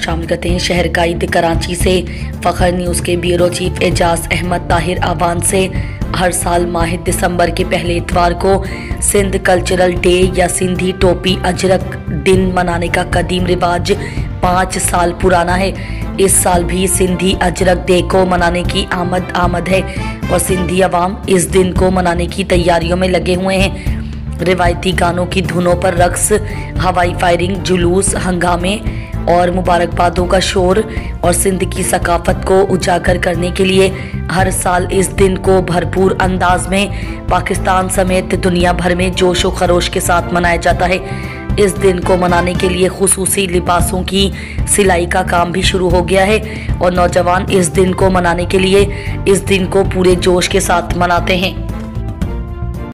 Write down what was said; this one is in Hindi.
शामिल करते हैं शहर कायद कराची से। फ़ख्र न्यूज़ के ब्यूरो चीफ एजाज अहमद ताहिर आवान से हर साल माह दिसंबर के पहले इतवार को सिंध कल्चरल डे या सिंधी टोपी अजरक दिन मनाने का कदीम रिवाज 5 साल पुराना है। इस साल भी सिंधी अजरक डे को मनाने की आमद है और सिंधी अवाम इस दिन को मनाने की तैयारियों में लगे हुए हैं। रिवायती गानों की धुनों पर रक्स, हवाई फायरिंग, जुलूस, हंगामे और मुबारकबादों का शोर और सिंध की सकाफत को उजागर करने के लिए हर साल इस दिन को भरपूर अंदाज में पाकिस्तान समेत दुनिया भर में जोश व खरोश के साथ मनाया जाता है। इस दिन को मनाने के लिए खुसूसी लिबासों की सिलाई का काम भी शुरू हो गया है और नौजवान इस दिन को मनाने के लिए इस दिन को पूरे जोश के साथ मनाते हैं।